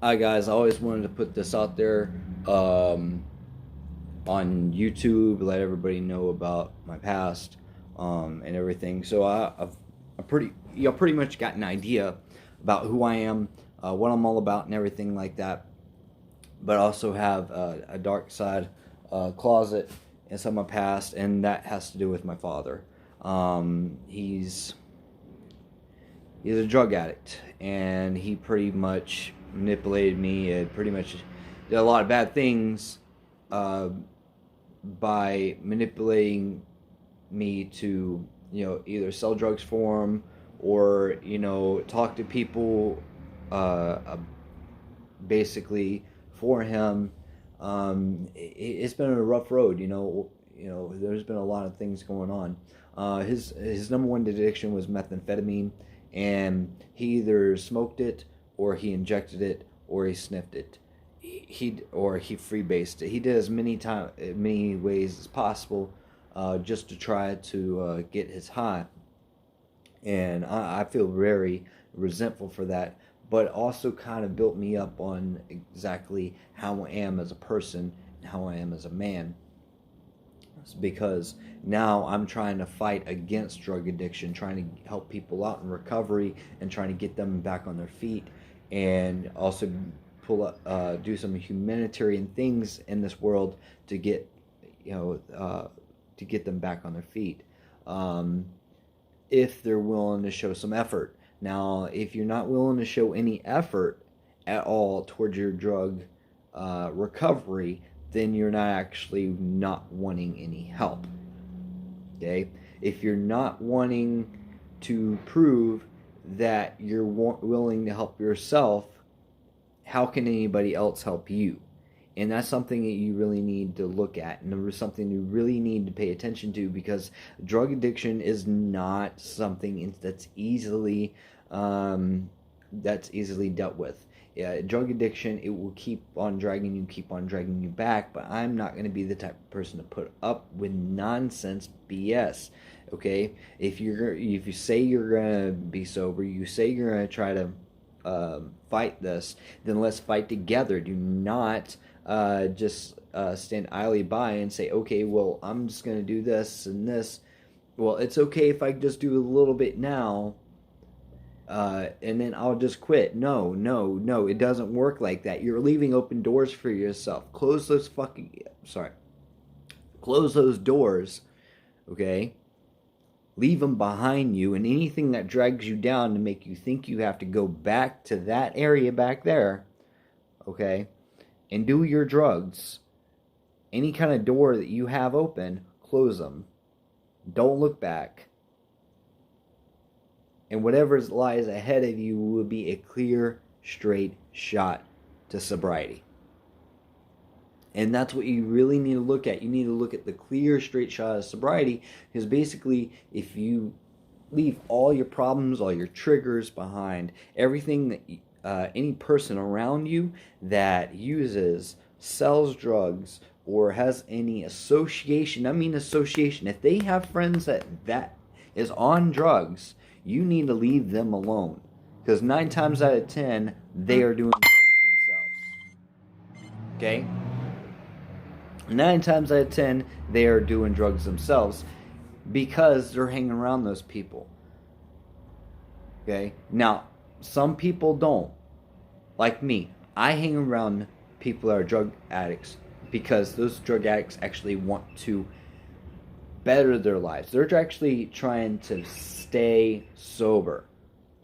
Hi guys, I always wanted to put this out there um, on YouTube, let everybody know about my past and everything. So pretty much got an idea about who I am, what I'm all about, and everything like that. But I also have a dark side closet in some of my past, and that has to do with my father. He's a drug addict, and he pretty much manipulated me and pretty much did a lot of bad things uh, by manipulating me to either sell drugs for him or talk to people uh, basically for him. It's been a rough road. There's been a lot of things going on. His number one addiction was methamphetamine, and he either smoked it or he injected it or he sniffed it. He freebased it. He did as many ways as possible, just to try to get his high, and I feel very resentful for that. But also kind of built me up on exactly how I am as a person and how I am as a man. It's because now I'm trying to fight against drug addiction, trying to help people out in recovery, and trying to get them back on their feet, and also do some humanitarian things in this world to get you know to get them back on their feet. Um, if they're willing to show some effort. Now, if you're not willing to show any effort at all towards your drug recovery, then you're not actually not wanting any help. Okay? If you're not wanting to prove that you're willing to help yourself, how can anybody else help you? And that's something that you really need to look at, and something you really need to pay attention to, because drug addiction is not something um, that's easily dealt with. Yeah, drug addiction, it will keep on dragging you back. But I'm not going to be the type of person to put up with nonsense BS. Okay, if you say you're gonna be sober, you say you're gonna try to fight this, then let's fight together. Do not just stand idly by and say, okay, well, I'm just going to do this and this. Well, it's okay if I just do a little bit now, and then I'll just quit. No, no, no, it doesn't work like that. You're leaving open doors for yourself. Close those doors, okay? Leave them behind you, and anything that drags you down to make you think you have to go back to that area back there, okay, and do your drugs. Any kind of door that you have open, close them. Don't look back. And whatever lies ahead of you will be a clear, straight shot to sobriety. And that's what you really need to look at. You need to look at the clear, straight shot of sobriety, because basically, if you leave all your problems, all your triggers behind, everything that any person around you that sells drugs, or has any association, I mean association, if they have friends that is on drugs, you need to leave them alone. Because 9 times out of 10, they are doing drugs themselves. Okay? 9 times out of 10, they are doing drugs themselves because they're hanging around those people. Okay? Now, some people don't. Like me. I hang around people that are drug addicts because those drug addicts actually want to better their lives. They're actually trying to stay sober.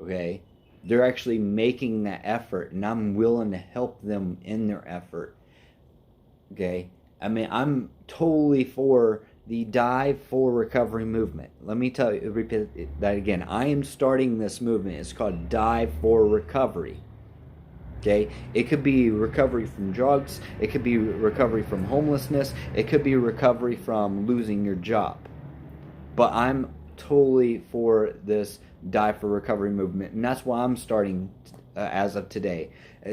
Okay? They're actually making that effort, and I'm willing to help them in their effort. Okay? I mean, I'm totally for the Dive for Recovery movement. Let me repeat that again. I am starting this movement. It's called Dive for Recovery. Okay, it could be recovery from drugs, it could be recovery from homelessness, it could be recovery from losing your job. But I'm totally for this Die for Recovery movement, and that's why I'm starting as of today.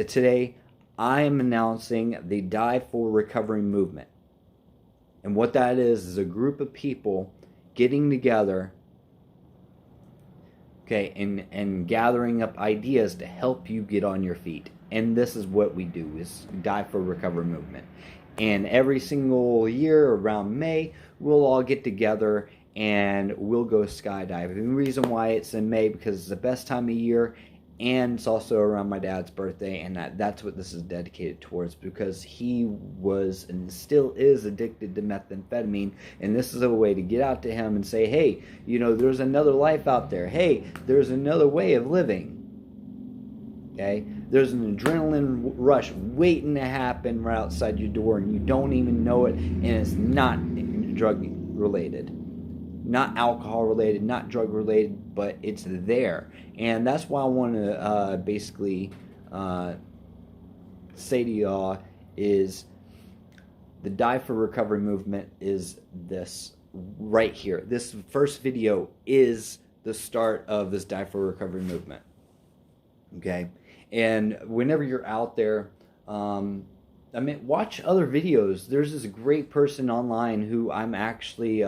Today, I am announcing the Die for Recovery movement. And what that is a group of people getting together okay, and gathering up ideas to help you get on your feet. And this is what we do, is Die for Recovery movement. And every single year around May, we'll all get together and we'll go skydiving. The reason why it's in May, because it's the best time of year, and it's also around my dad's birthday, and that's what this is dedicated towards, because he was and still is addicted to methamphetamine, and this is a way to get out to him and say, hey, there's another life out there. Hey, there's another way of living. Okay? There's an adrenaline rush waiting to happen right outside your door, and you don't even know it, and it's not drug related, not alcohol related, not drug related, but it's there. And that's why I want to basically say to y'all is the Die for Recovery movement is this right here. This first video is the start of this Die for Recovery movement. Okay? And whenever you're out there, watch other videos. There's this great person online who I'm actually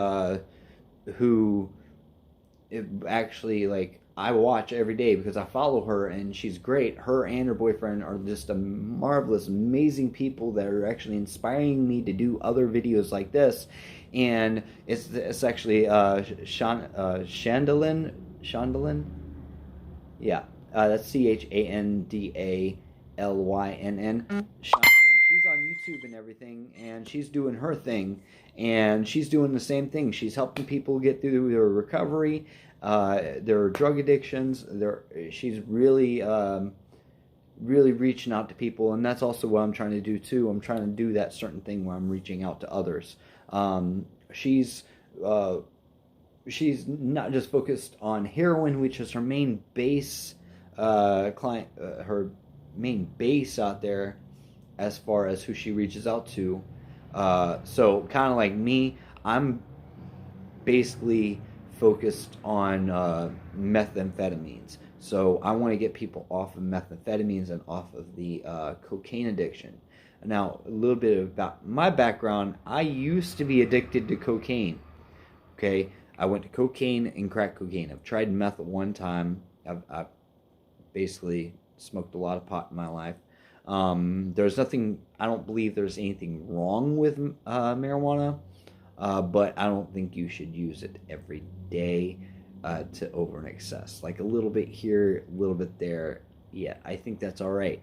I watch every day because I follow her, and she's great. Her and her boyfriend are just a marvelous, amazing people that are actually inspiring me to do other videos like this. And it's actually Chandalyn. Yeah, that's Chandalynn. She's on YouTube and everything, and she's doing her thing, and she's doing the same thing. She's helping people get through their recovery, their drug addictions. She's really reaching out to people, and that's also what I'm trying to do too. I'm trying to do that certain thing where I'm reaching out to others. She's not just focused on heroin, which is her main base client, her main base out there as far as who she reaches out to. So kind of like me, I'm basically focused on methamphetamines. So I want to get people off of methamphetamines and off of the cocaine addiction. Now, a little bit about my background. I used to be addicted to cocaine. Okay, I went to cocaine and crack cocaine. I've tried meth at one time. I've basically smoked a lot of pot in my life. There's nothing, I don't believe there's anything wrong with marijuana, but I don't think you should use it every day to over an excess. Like a little bit here, a little bit there. Yeah, I think that's all right.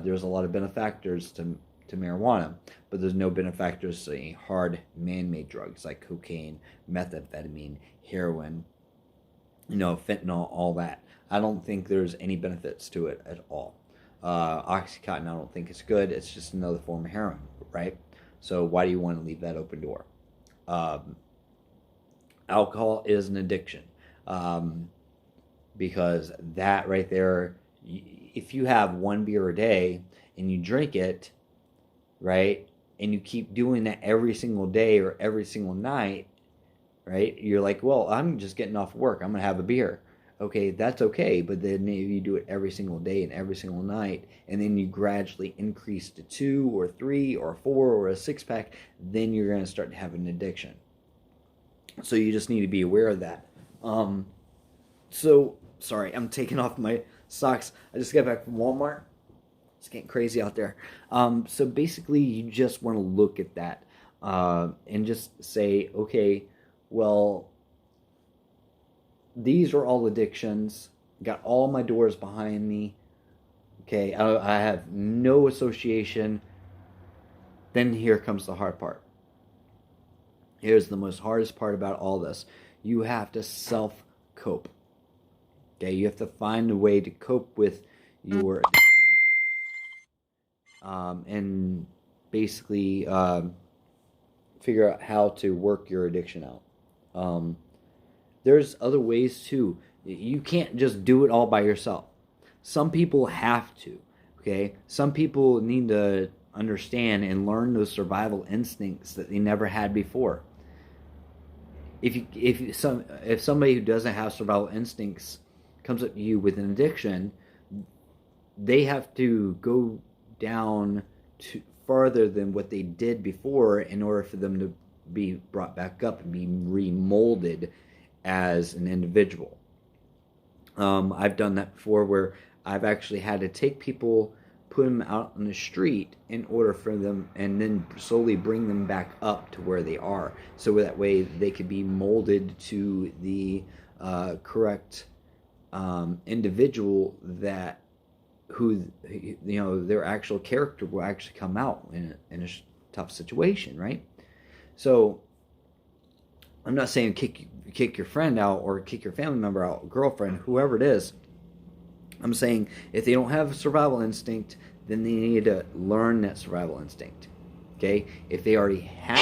There's a lot of benefactors to marijuana, but there's no benefactors to any hard man-made drugs like cocaine, methamphetamine, heroin, fentanyl, all that. I don't think there's any benefits to it at all. Oxycontin, I don't think it's good. It's just another form of heroin, right? So why do you want to leave that open door? Alcohol is an addiction, because that right there, if you have one beer a day and you drink it, right, and you keep doing that every single day or every single night, right, you're like, well, I'm just getting off work, I'm going to have a beer. Okay, that's okay, but then if you do it every single day and every single night, and then you gradually increase to 2 or 3 or 4 or a 6-pack, then you're going to start to have an addiction. So you just need to be aware of that. So, sorry, I'm taking off my socks. I just got back from Walmart. It's getting crazy out there. So basically, you just want to look at that and just say, okay, well, these are all addictions. Got all my doors behind me. Okay, I have no association. Then here comes the hard part. Here's the most hardest part about all this. You have to self-cope. Okay, you have to find a way to cope with your addiction. And basically figure out how to work your addiction out. There's other ways too. You can't just do it all by yourself. Some people have to, okay? Some people need to understand and learn those survival instincts that they never had before. If somebody who doesn't have survival instincts comes up to you with an addiction, they have to go down to farther than what they did before in order for them to be brought back up and be remolded as an individual. I've done that before where I've actually had to take people, put them out on the street in order for them, and then slowly bring them back up to where they are. So that way they could be molded to the correct individual that who their actual character will actually come out in a tough situation, right? So I'm not saying kick your friend out or kick your family member out, girlfriend, whoever it is. I'm saying if they don't have a survival instinct, then they need to learn that survival instinct. Okay? If they already have